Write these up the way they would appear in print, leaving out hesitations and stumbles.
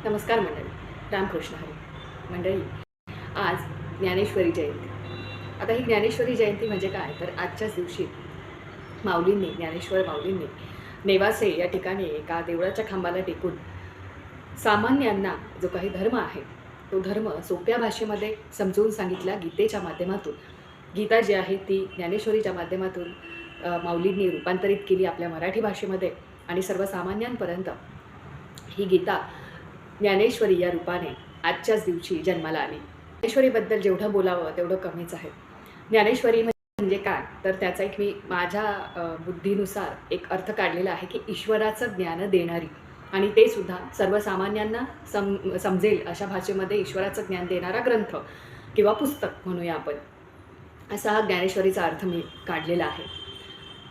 नमस्कार मंडळी, रामकृष्ण हरी. मंडळी, आज ज्ञानेश्वरी जयंती. आता ही ज्ञानेश्वरी जयंती म्हणजे काय, तर आजच्याच दिवशी ज्ञानेश्वर माऊलींनी नेवासे या ठिकाणी एका देवळाच्या खांबाला टेकून सामान्यांना जो काही धर्म आहे तो धर्म सोप्या भाषेमध्ये समजवून सांगितला गीतेच्या माध्यमातून. गीता जी आहे ती ज्ञानेश्वरीच्या माध्यमातून माऊलींनी रूपांतरित केली आपल्या मराठी भाषेमध्ये आणि सर्वसामान्यांपर्यंत ही गीता ज्ञानेश्वरी या रूपाने आजच्याच दिवशी जन्माला आली. ज्ञानेश्वरीबद्दल जेवढं बोलावं तेवढं कमीच आहे. ज्ञानेश्वरी म्हणजे काय, तर त्याचा एक मी माझ्या बुद्धीनुसार एक अर्थ काढलेला आहे की ईश्वराचं ज्ञान देणारी, आणि ते सुद्धा सर्वसामान्यांना समजेल अशा भाषेमध्ये ईश्वराचं ज्ञान देणारा ग्रंथ किंवा पुस्तक म्हणूया आपण, असा हा ज्ञानेश्वरीचा अर्थ मी काढलेला आहे.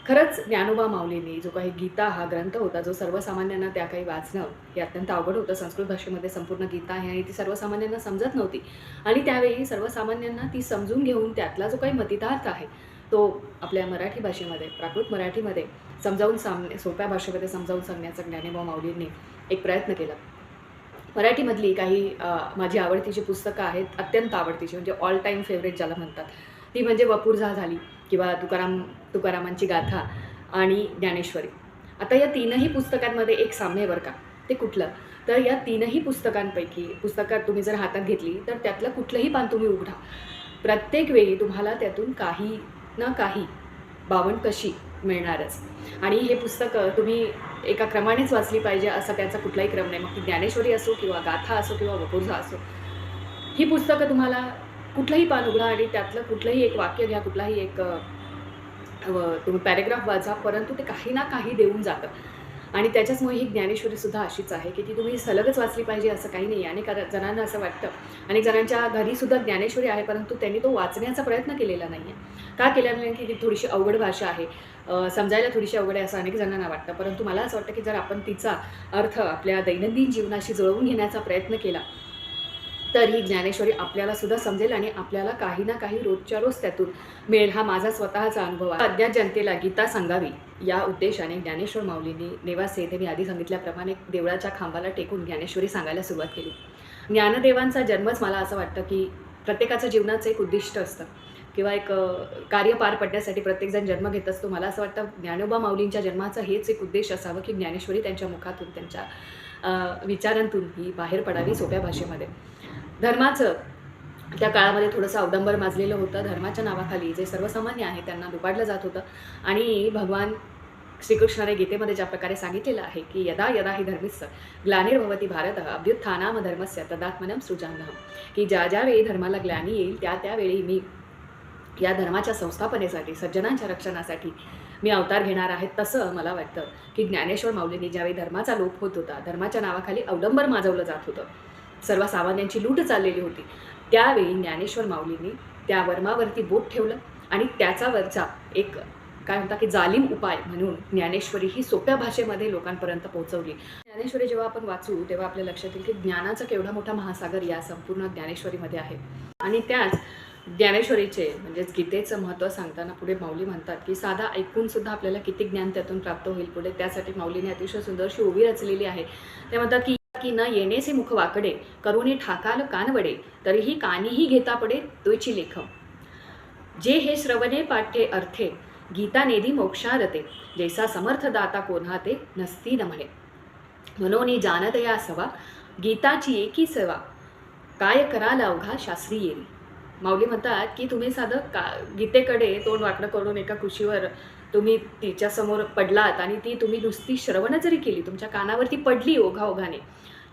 खरंच ज्ञानोबा माऊलींनी जो काही गीता हा ग्रंथ होता, जो सर्वसामान्यांना त्या काही वाचणं हे अत्यंत अवघड होतं. संस्कृत भाषेमध्ये संपूर्ण गीता आहे आणि ती सर्वसामान्यांना समजत नव्हती, आणि त्यावेळी सर्वसामान्यांना ती समजून घेऊन त्यातला जो काही मतितार्थ आहे तो आपल्या मराठी भाषेमध्ये, प्राकृत मराठीमध्ये सोप्या भाषेमध्ये समजावून सांगण्याचा ज्ञानोबा माऊलींनी एक प्रयत्न केला. मराठीमधली काही माझी आवडतीची पुस्तकं आहेत, अत्यंत आवडतीची म्हणजे ऑल टाईम फेवरेट ज्याला म्हणतात, ती म्हणजे वपुर्झा झाली किंवा तुकारामांची गाथा आणि ज्ञानेश्वरी. आता या तीनही पुस्तकांमध्ये एक साम्य बरं का, ते कुठलं, तर या तीनही पुस्तकात तुम्ही जर हातात घेतली तर त्यातलं कुठलंही पान तुम्ही उघडा, प्रत्येक वेळी तुम्हाला त्यातून काही ना काही बावनकशी मिळणारच. आणि हे पुस्तकं तुम्ही एका क्रमानेच वाचली पाहिजे असं त्याचा कुठलाही क्रम नाही. मग ती ज्ञानेश्वरी असो किंवा गाथा असो किंवा वपुर्झा असो, ही पुस्तकं तुम्हाला कुठलंही पान उघडा आणि त्यातलं कुठलंही एक वाक्य घ्या, कुठलाही एक तुम्ही पॅरेग्राफ वाचा, परंतु ते काही ना काही देऊन जातं. आणि त्याच्याचमुळे ही ज्ञानेश्वरीसुद्धा अशीच आहे की ती तुम्ही सलगच वाचली पाहिजे असं काही नाही. आणि जणांना असं वाटतं, अनेक जणांच्या घरीसुद्धा ज्ञानेश्वरी आहे परंतु त्यांनी तो वाचण्याचा प्रयत्न केलेला नाही आहे. का केलेला नाही, की ती थोडीशी अवघड भाषा आहे, समजायला थोडीशी अवघड आहे असं अनेक जणांना वाटतं. परंतु मला असं वाटतं की जर आपण तिचा अर्थ आपल्या दैनंदिन जीवनाशी जुळवून घेण्याचा प्रयत्न केला तर ही ज्ञानेश्वरी आपल्याला सुद्धा समजेल आणि आपल्याला काही ना काही रोजच्या रोज त्यातून मिळेल. हा माझा स्वतःचा अनुभव आहे. अज्ञात जनतेला गीता सांगावी या उद्देशाने ज्ञानेश्वर माऊलींनी नेवासे येथे मी आधी सांगितल्याप्रमाणे देवळाच्या खांबाला टेकून ज्ञानेश्वरी सांगायला सुरुवात केली. ज्ञानदेवांचा जन्मच मला असं वाटतं की प्रत्येकाचं जीवनाचं एक उद्दिष्ट असतं किंवा एक कार्य पार पडण्यासाठी प्रत्येकजण जन्म घेत असतो. मला असं वाटतं ज्ञानोबा माऊलींच्या जन्माचं हेच एक उद्देश असावं की ज्ञानेश्वरी त्यांच्या मुखातून, त्यांच्या विचारांतून ही बाहेर पडावी सोप्या भाषेमध्ये. धर्माचं त्या काळामध्ये थोडंसं अवडंबर माजलेलं होतं. धर्माच्या नावाखाली जे सर्वसामान्य आहे त्यांना लुबाडलं जात होतं. आणि भगवान श्रीकृष्णाने गीतेमध्ये ज्या प्रकारे सांगितलेलं आहे की यदा यदा हि धर्मिस्स ग्लानिर्भवती भारतः अभ्युत्थानाम धर्मस्य तदात्मनं सृजाम्यहम्, की ज्या ज्यावेळी धर्माला ग्लानी येईल त्यावेळी मी या धर्माच्या संस्थापनेसाठी, सज्जनांच्या रक्षणासाठी मी अवतार घेणार आहे. तसं मला वाटतं की ज्ञानेश्वर माऊलींनी ज्यावेळी धर्माचा लोप होत होता, धर्माच्या नावाखाली अवडंबर माजवलं जात होतं, सर्वसामान्यांची लूट चाललेली होती, त्यावेळी ज्ञानेश्वर माऊलींनी त्या वर्मावरती बोट ठेवलं आणि त्याच्यावरचा एक काय म्हणतात की जालिम उपाय म्हणून ज्ञानेश्वरी ही सोप्या भाषेमध्ये लोकांपर्यंत पोहोचवली. ज्ञानेश्वरी जेव्हा आपण वाचू तेव्हा आपल्या लक्षात येईल की ज्ञानाचा केवढा मोठा महासागर या संपूर्ण ज्ञानेश्वरीमध्ये आहे. आणि त्याच ज्ञानेश्वरीचे म्हणजेच गीतेचं महत्त्व सांगताना पुढे माऊली म्हणतात की साधा ऐकून सुद्धा आपल्याला किती ज्ञान त्यातून प्राप्त होईल पुढे, त्यासाठी माऊलीने अतिशय सुंदरशी ओवी रचलेली आहे. ते म्हणतात की न येणेसे मुख वाकडे करुणे ठाकाल कानवडे तरीही कानीही घेता पडे तुझी लेखम, जे हे श्रवणे पाठ्ये अर्थे गीता नेदी मोक्षारते, जैसा समर्थ दाता कोन्हा ते नसती न म्हणे, मनोनी जानत या सवा गीताची एकी सेवा, काय कराल अवघा शास्त्री येरी. माऊली म्हणतात की तुम्ही साधं गीतेकडे तोंड वाकडं करून एका कुशीवर तुम्ही तिच्यासमोर पडलात आणि ती तुम्ही नुसती श्रवण जरी केली, तुमच्या कानावरती पडली ओघाओघाने,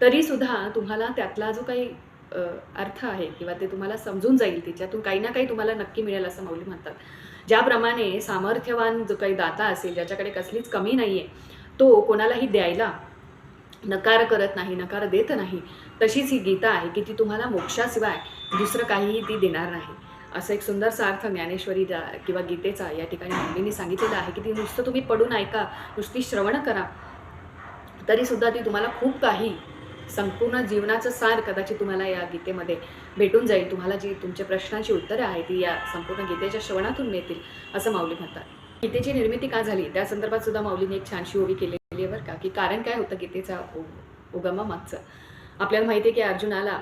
तरीसुद्धा तुम्हाला त्यातला जो काही अर्थ आहे किंवा ते तुम्हाला समजून जाईल, तिच्यातून काही ना काही तुम्हाला नक्की मिळेल असं माऊली म्हणतात. ज्याप्रमाणे सामर्थ्यवान जो काही दाता असेल, ज्याच्याकडे कसलीच कमी नाही आहे, तो कोणालाही द्यायला नकार करत नाही, नकार देत नाही, तशीच ही गीता आहे की ती तुम्हाला मोक्षाशिवाय दुसरं काहीही ती देणार नाही. असं एक सुंदरसा अर्थ ज्ञानेश्वरी किंवा गीतेचा या ठिकाणी माऊलींनी सांगितलेलं आहे की ती नुसतं तुम्ही पडून ऐका, नुसती श्रवण करा, तरीसुद्धा ती तुम्हाला खूप काही संपूर्ण जीवनाचं सार कदाचित तुम्हाला या गीतेमध्ये भेटून जाईल. तुम्हाला जी तुमच्या प्रश्नांची उत्तरं आहेत ती या संपूर्ण गीतेच्या श्रवणातून मिळतील असं माऊली म्हणतात. गीतेची निर्मिती का झाली त्या संदर्भात सुद्धा माऊलीने एक छानशी ओवी केलेली आहे बरं का, की कारण काय होतं गीतेचा उगमामागचं. आपल्याला माहिती आहे की अर्जुनाला,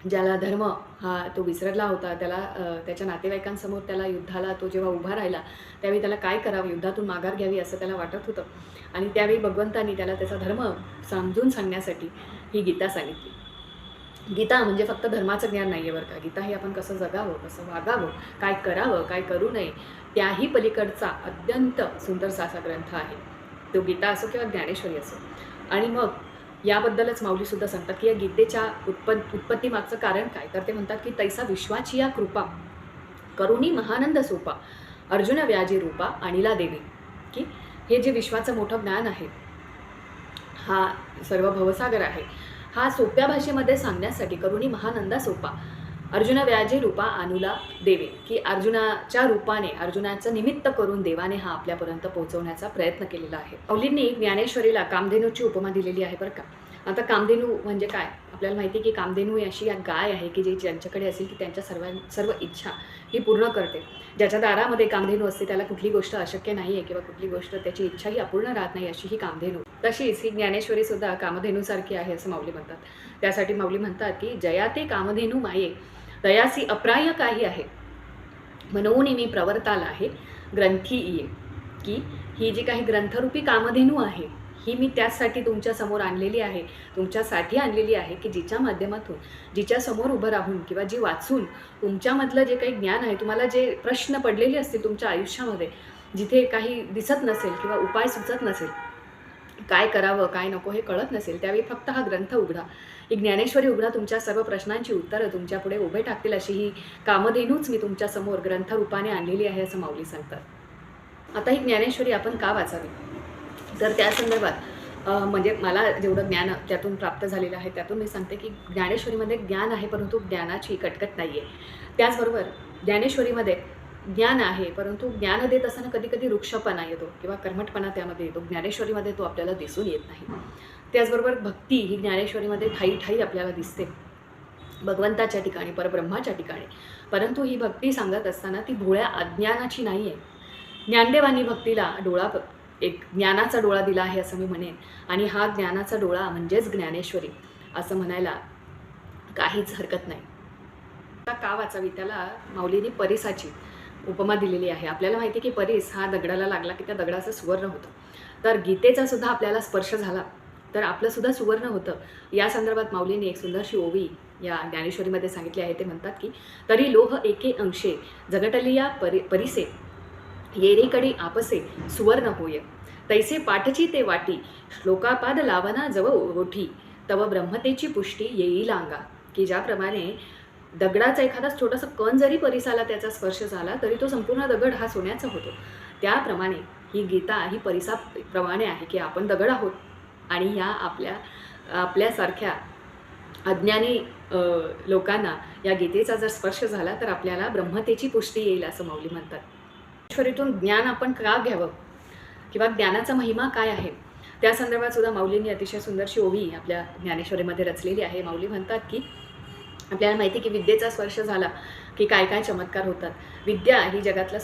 ज्याला धर्म हा तो विसरला होता, त्याला त्याच्या नातेवाईकांसमोर त्याला युद्धाला तो जेव्हा उभा राहिला त्यावेळी त्याला काय करावं, युद्धातून माघार घ्यावी असं त्याला वाटत होतं. आणि त्यावेळी भगवंतांनी त्याला त्याचा धर्म समजून सांगण्यासाठी ही गीता सांगितली. गीता म्हणजे फक्त धर्माचं ज्ञान नाही आहे बरं का. गीता हे आपण कसं जगावं, कसं वागावं, काय करावं, काय करू नये, त्याही पलीकडचा अत्यंत सुंदरसा असा ग्रंथ आहे तो. गीता असो किंवा ज्ञानेश्वरी असो. आणि मग याबद्दलच माऊलीसुद्धा सांगतात की या गीतेच्या उत्पत्तीमागचं कारण काय, तर ते म्हणतात की तैसा विश्वाची या कृपा करुणी महानंद सोपा अर्जुन व्याजी रूपा अनिला देवी. की हे जे विश्वाचं मोठं ज्ञान आहे, हा सर्व भवसागर आहे, हा सोप्या भाषेमध्ये सांगण्यासाठी करुणी महानंदा सोपा अर्जुन व्याजी रूपा अनुला देवे. की अर्जुनाच्या रूपाने, अर्जुनाचं निमित्त करून देवाने हा आपल्यापर्यंत पोहोचवण्याचा प्रयत्न केलेला आहे. माऊलींनी ज्ञानेश्वरीला कामधेनूची उपमा दिलेली आहे बरं का. आता कामधेनू म्हणजे काय, आपल्याला माहिती आहे की कामधेनू ही अशी गाय आहे की जी ज्यांच्याकडे असेल की त्यांच्या सर्व इच्छा ही पूर्ण करते. ज्याच्या दारामध्ये कामधेनू असते त्याला कुठली गोष्ट अशक्य नाही आहे किंवा कुठली गोष्ट त्याची इच्छाही अपूर्ण राहत नाही, अशी ही कामधेनू. तशीच ही ज्ञानेश्वरीसुद्धा कामधेनूसारखी आहे असं माऊली म्हणतात. त्यासाठी माऊली म्हणतात की जया ते कामधेनू माये दयासी अप्राय काही आहे म्हणून मी प्रवर्ताला आहे ग्रंथी ये. की ही जी काही ग्रंथरूपी कामधेनू आहे ही मी त्याचसाठी तुमच्या समोर आणलेली आहे, तुमच्यासाठी आणलेली आहे की जिच्या माध्यमातून, जिच्या समोर उभं राहून किंवा जी वाचून तुमच्यामधलं जे काही ज्ञान आहे, तुम्हाला जे प्रश्न पडलेले असतील तुमच्या आयुष्यामध्ये, जिथे काही दिसत नसेल किंवा उपाय सुचत नसेल, काय करावं काय नको हे कळत नसेल, त्यावेळी फक्त हा ग्रंथ उघडा, ही ज्ञानेश्वरी उघडा, तुमच्या सर्व प्रश्नांची उत्तरं तुमच्या पुढे उभे टाकतील अशी ही कामधेनूच मी तुमच्यासमोर ग्रंथरूपाने आणलेली आहे असं माऊली सांगतात. आता ही ज्ञानेश्वरी आपण का वाचावी, तर त्या संदर्भात म्हणजे मला जेवढं ज्ञान त्यातून प्राप्त झालेलं आहे त्यातून मी सांगते की ज्ञानेश्वरीमध्ये ज्ञान आहे परंतु ज्ञानाची कटकट नाही आहे. त्याचबरोबर ज्ञानेश्वरीमध्ये ज्ञान आहे परंतु ज्ञान देत असताना कधी कधी वृक्षपणा येतो किंवा कर्मठपणा त्यामध्ये येतो. ज्ञानेश्वरीमध्ये तो आपल्याला दिसून येत नाही. त्याचबरोबर भक्ती ही ज्ञानेश्वरीमध्ये ठाई ठाई आपल्याला दिसते भगवंताच्या ठिकाणी, परब्रह्माच्या ठिकाणी. परंतु ही भक्ती सांगत असताना ती भोळ्या अज्ञानाची नाही आहे. ज्ञानदेवांनी भक्तीला डोळा, एक ज्ञानाचा डोळा दिला आहे असं मी म्हणेन. आणि हा ज्ञानाचा डोळा म्हणजेच ज्ञानेश्वरी असं म्हणायला काहीच हरकत नाही. का वाचावी, त्याला माऊलींनी परिसाची उपमा दिलेली आहे. आपल्याला माहिती आहे की परीस हा दगडाला लागला की त्या दगडाचं सुवर्ण होतं. तर गीतेचा सुद्धा आपल्याला स्पर्श झाला तर आपलं सुद्धा सुवर्ण होतं. या संदर्भात माऊलींनी एक सुंदरशी ओवी या ज्ञानेश्वरीमध्ये सांगितली आहे. ते म्हणतात की तरी लोह एके अंशे जगटलिया परिसे येरीकडे आपसे सुवर्ण होय तैसे पाठची ते वाटी श्लोकापाद लावना जव ओठी तव ब्रह्मतेची पुष्टी येईल अंगा. की ज्याप्रमाणे दगडाचा एखादा छोटासा कण जरी परिसाला त्याचा स्पर्श झाला तरी तो संपूर्ण दगड हा सोन्याचा होतो, त्याप्रमाणे ही गीता ही परिसाप्रमाणे आहे की आपण दगड आहोत आणि ह्या आपल्यासारख्या अज्ञानी लोकांना या गीतेचा जर स्पर्श झाला तर आपल्याला ब्रह्मतेची पुष्टी येईल असं माऊली म्हणतात. ज्ञानेश्वरीतून ज्ञान आपण का घ्यावं किंवा ज्ञानाचा महिमा काय आहे त्या संदर्भात सुद्धा माऊलींनी अतिशय सुंदरशी ओवी आपल्या ज्ञानेश्वरीमध्ये रचलेली आहे. माऊली म्हणतात की आपल्याला माहिती की विद्येचा स्पर्श झाला की काय काय चमत्कार होतात. विद्या ही जगातलं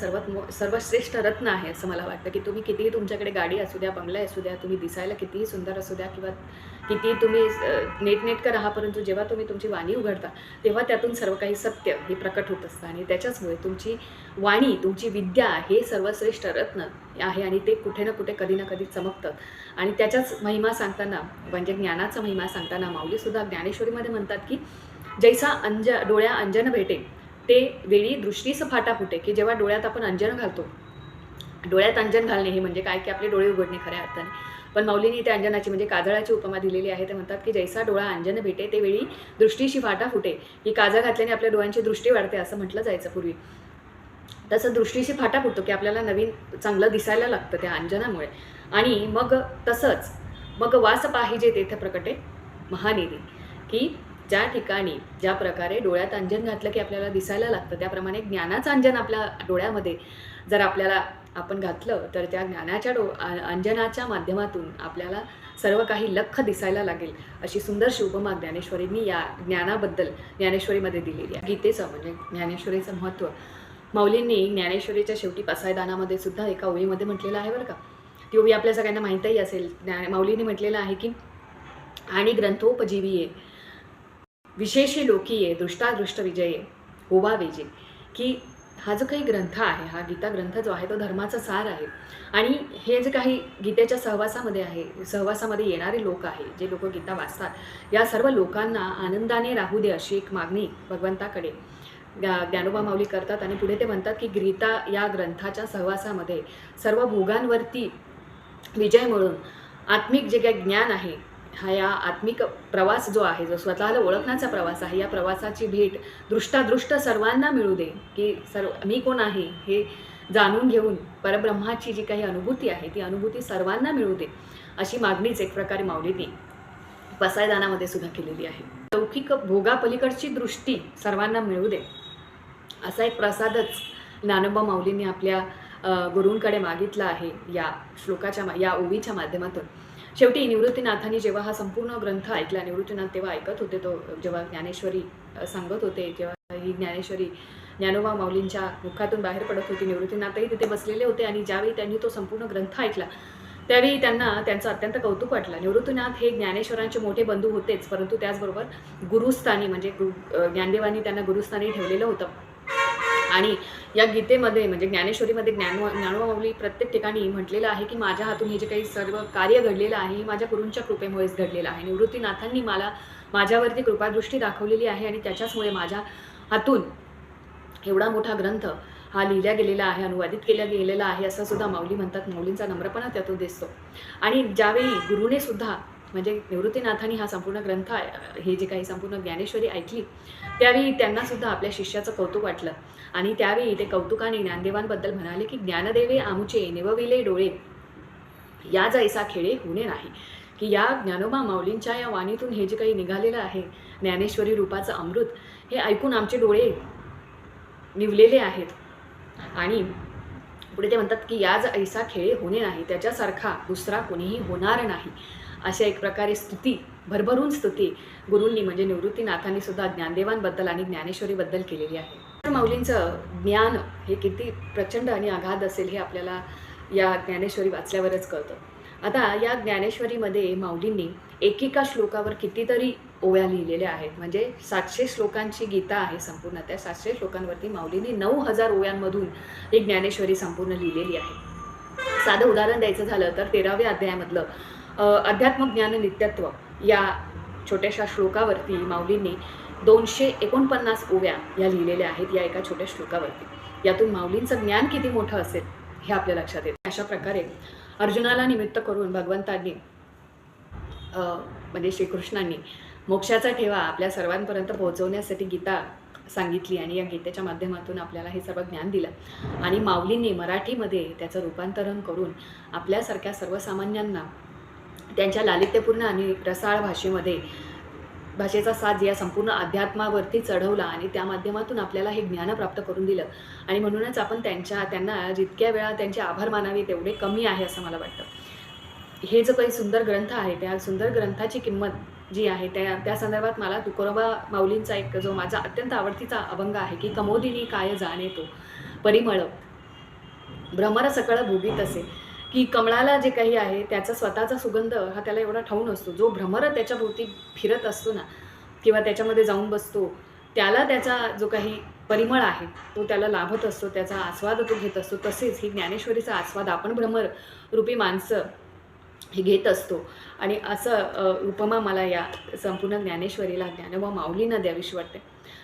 सर्वश्रेष्ठ रत्न आहे असं मला वाटतं. की तुम्ही कितीही तुमच्याकडे गाडी असू द्या, बंगला असू द्या, तुम्ही दिसायला कितीही सुंदर असू द्या किंवा किती तुम्ही नेटनेटकं राहा, परंतु जेव्हा तुम्ही तुमची वाणी उघडता तेव्हा त्यातून सर्व काही सत्य हे प्रकट होत असतं. आणि त्याच्याचमुळे तुमची वाणी, तुमची विद्या हे सर्वश्रेष्ठ रत्न आहे आणि ते कुठे ना कुठे कधी ना कधी चमकतं. आणि त्याच्याच महिमा सांगताना म्हणजे ज्ञानाचा महिमा सांगताना माऊलीसुद्धा ज्ञानेश्वरीमध्ये म्हणतात की जैसा डोळ्या अंजन भेटे ते वेळी दृष्टीस फाटा फुटे. की जेव्हा डोळ्यात आपण अंजन घालतो, डोळ्यात अंजन घालणे हे म्हणजे काय की आपले डोळे उघडणे खऱ्या अर्थाने. पण माऊलींनी त्या अंजनाची म्हणजे काजळाची उपमा दिलेली आहे. ते म्हणतात की जैसा डोळा अंजन भेटे ते वेळी दृष्टीशी फाटा फुटे. की काजळ घातल्याने आपल्या डोळ्यांची दृष्टी वाढते असं म्हटलं जायचं पूर्वी. तसं दृष्टीशी फाटा फुटतो की आपल्याला नवीन चांगलं दिसायला लागतं त्या अंजनामुळे. आणि मग तसंच मग वास पाहिजे तेथे प्रकटे महानिधी. की ज्या ठिकाणी ज्या प्रकारे डोळ्यात अंजन घातलं की आपल्याला दिसायला लागतं त्याप्रमाणे ज्ञानाचं अंजन आपल्या डोळ्यामध्ये जर आपण घातलं तर त्या ज्ञानाच्या अंजनाच्या माध्यमातून आपल्याला सर्व काही लख्ख दिसायला लागेल अशी सुंदरशी उपमा ज्ञानेश्वरींनी या ज्ञानाबद्दल ज्ञानेश्वरीमध्ये दिलेली आहे. गीतेचं म्हणजे ज्ञानेश्वरीचं महत्त्व माऊलींनी ज्ञानेश्वरीच्या शेवटी पसायदानामध्ये सुद्धा एका ओळीमध्ये म्हटलेलं आहे बरं का. ती ओवी आपल्या सगळ्यांना माहीतही असेल. माऊलींनी म्हटलेलं आहे की आणि ग्रंथोपजीवीये विशेषी लोकीये दृष्टादृष्ट विजये होवा वेजे, की हा जो काही ग्रंथ आहे, हा गीता ग्रंथ जो आहे तो धर्माचा सार आहे. आणि हे जे काही गीतेच्या सहवासामध्ये आहे, सहवासामध्ये येणारे लोक आहे, जे लोक गीता वाचतात, या सर्व लोकांना आनंदाने राहू दे अशी एक मागणी भगवंताकडे ज्ञानोबा माऊली करतात. आणि पुढे ते म्हणतात की गीता या ग्रंथाच्या सहवासामध्ये सर्व भोगांवरती विजय मिळून आत्मिक जे काही ज्ञान आहे, हा या आत्मिक प्रवास जो आहे, जो स्वतःला ओळखण्याचा प्रवास आहे, या प्रवासाची भेट दृष्टादृष्ट सर्वांना मिळू दे, की मी कोण आहे हे जाणून घेऊन परब्रह्माची जी काही अनुभूती आहे ती अनुभूती सर्वांना मिळू दे, अशी मागणीच एक प्रकारे माऊलींनी पसायदानामध्ये सुद्धा केलेली आहे. लौकिक भोगापलीकडची दृष्टी सर्वांना मिळू दे, असा एक प्रसादच ज्ञानोबा माऊलींनी आपल्या गुरूंकडे मागितला आहे या श्लोकाच्या या ओवीच्या माध्यमातून. शेवटी निवृत्तीनाथांनी जेव्हा हा संपूर्ण ग्रंथ ऐकला, निवृत्तीनाथ तेव्हा ऐकत होते, तो जेव्हा ज्ञानेश्वरी सांगत होते, जेव्हा ही ज्ञानेश्वरी ज्ञानोबा माऊलींच्या मुखातून बाहेर पडत होती, निवृत्तीनाथही तिथे बसलेले होते. आणि ज्यावेळी त्यांनी तो संपूर्ण ग्रंथ ऐकला त्यावेळी त्यांना त्यांचं अत्यंत कौतुक वाटलं. निवृत्तीनाथ हे ज्ञानेश्वरांचे मोठे बंधू होतेच, परंतु त्याचबरोबर गुरुस्थानी म्हणजे ज्ञानदेवांनी त्यांना गुरुस्थानी ठेवलेलं होतं. आणि या गीतेमध्ये म्हणजे ज्ञानेश्वरीमध्ये ज्ञानोबा माऊली प्रत्येक ठिकाणी म्हटलेलं आहे की माझ्या हातून हे जे काही सर्व कार्य घडलेलं आहे हे माझ्या गुरूंच्या कृपेमुळेच घडलेलं आहे. निवृत्तीनाथांनी मला माझ्यावरती कृपादृष्टी दाखवलेली आहे आणि त्याच्याचमुळे माझ्या हातून एवढा मोठा ग्रंथ हा लिहिला गेलेला आहे, अनुवादित केला गेलेला आहे, असं सुद्धा माऊली म्हणतात. माऊलींचा नम्रपणा त्यातून दिसतो. आणि ज्यावेळी गुरुने सुद्धा म्हणजे निवृत्तीनाथांनी हा संपूर्ण ग्रंथ हे जे काही संपूर्ण ज्ञानेश्वरी ऐकली त्यावेळी त्यांना सुद्धा आपल्या शिष्याचं कौतुक वाटलं. आणि त्यावेळी ते कौतुकाने ज्ञानदेवांबद्दल म्हणाले की ज्ञानदेवे आमुचे निवविले डोळे या जैसा खेळे होणे नाही, की या ज्ञानोबा माऊलींच्या या वाणीतून हे जे काही निघालेलं आहे ज्ञानेश्वरी रूपाचं अमृत, हे ऐकून आमचे डोळे निवलेले आहेत. आणि पुढे ते म्हणतात की याज ऐसा खेळ होणे नाही, त्याच्यासारखा दुसरा कोणीही होणार नाही, अशा एक प्रकारे स्तुती, भरभरून स्तुती गुरूंनी म्हणजे निवृत्तीनाथांनी सुद्धा ज्ञानदेवांबद्दल आणि ज्ञानेश्वरीबद्दल केलेली आहे. माऊलींचं ज्ञान हे किती प्रचंड आणि अगाध असेल हे आपल्याला या ज्ञानेश्वरी वाचल्यावरच कळतं. आता या ज्ञानेश्वरीमध्ये माऊलींनी एकेका श्लोकावर कितीतरी ओव्या लिहिलेल्या आहेत. म्हणजे 700 श्लोकांची गीता आहे संपूर्ण. त्या 700 श्लोकांवरती माऊलींनी 9000 ओव्यांमधून एक ज्ञानेश्वरी संपूर्ण लिहिलेली आहे. साधं उदाहरण द्यायचं झालं तर 13व्या अध्यायामधलं अध्यात्म ज्ञान नित्यत्व या छोट्याशा श्लोकावरती माऊलींनी 249 ओव्या या लिहिलेल्या आहेत या एका छोट्या श्लोकावरती. यातून माऊलींचं ज्ञान किती मोठं असेल हे आपल्या लक्षात येतं. अशा प्रकारे अर्जुनाला निमित्त करून भगवंतांनी म्हणजे श्रीकृष्णांनी मोक्षाचा ठेवा आपल्या सर्वांपर्यंत पोहोचवण्यासाठी गीता सांगितली आणि या गीतेच्या माध्यमातून आपल्याला हे सर्व ज्ञान दिलं. आणि माऊलींनी मराठीमध्ये त्याचं रूपांतरण करून आपल्यासारख्या सर्वसामान्यांना त्यांच्या लालित्यपूर्ण आणि रसाळ भाषेचा साज या संपूर्ण अध्यात्मावरती चढवला आणि त्या माध्यमातून आपल्याला हे ज्ञान प्राप्त करून दिलं. आणि म्हणूनच आपण त्यांना जितक्या वेळा त्यांचे आभार मानावे तेवढे कमी आहे असं मला वाटतं. हे जो काही सुंदर ग्रंथ आहे त्या सुंदर ग्रंथाची किंमत जी आहे त्या संदर्भात मला तुकोरोबा माऊलींचा एक जो माझा अत्यंत आवडतीचा अभंग आहे की कमोदिनी काय जाणे तो परिमळ भ्रमर सकळ भोगीत असे, की कमळाला जे काही आहे त्याचा स्वतःचा सुगंध हा त्याला एवढा ठाऊन असतो. जो भ्रमर त्याच्या भोवती फिरत असतो ना किंवा त्याच्यामध्ये जाऊन बसतो त्याला त्याचा जो काही परिमळ आहे तो त्याला लाभत असतो, त्याचा आस्वाद तो घेत असतो. तसेच ही ज्ञानेश्वरीचा आस्वाद आपण भ्रमर रूपी माणसं हे घेत असतो. आणि असं उपमा मला या संपूर्ण ज्ञानेश्वरीला ज्ञानोबा माऊलींना द्यावीशी वाटते.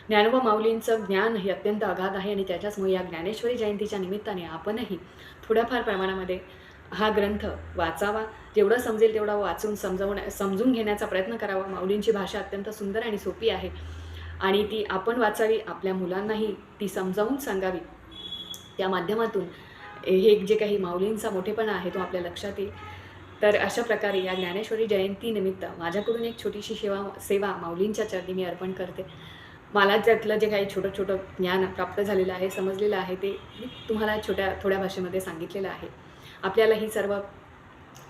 ज्ञानोबा माऊलींचं ज्ञान हे अत्यंत अगाध आहे आणि त्याच्याचमुळे या ज्ञानेश्वरी जयंतीच्या निमित्ताने आपणही थोड्याफार प्रमाणामध्ये हा ग्रंथ वाचावा. जेवढं समजेल तेवढा वाचून समजून घेण्याचा प्रयत्न करावा. माऊलींची भाषा अत्यंत सुंदर आणि सोपी आहे आणि ती आपण वाचावी, आपल्या मुलांनाही ती समजावून सांगावी. त्या माध्यमातून हे जे काही माऊलींचा मोठेपणा आहे तो आपल्या लक्षात येईल. तर अशा प्रकारे या ज्ञानेश्वरी जयंतीनिमित्त माझ्याकडून एक छोटीशी सेवा माऊलींच्या चरणी मी अर्पण करते. मला त्यातलं जे काही छोटं ज्ञान प्राप्त झालेलं आहे, समजलेलं आहे, ते मी तुम्हाला थोड्या भाषेमध्ये सांगितलेलं आहे. आपल्याला ही सर्व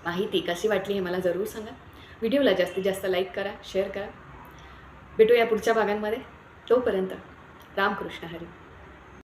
माहिती कशी वाटली हे मला जरूर सांगा. व्हिडिओला जास्तीत जास्त लाईक करा, शेअर करा. भेटूया पुढच्या भागांमध्ये. तोपर्यंत रामकृष्ण हरी.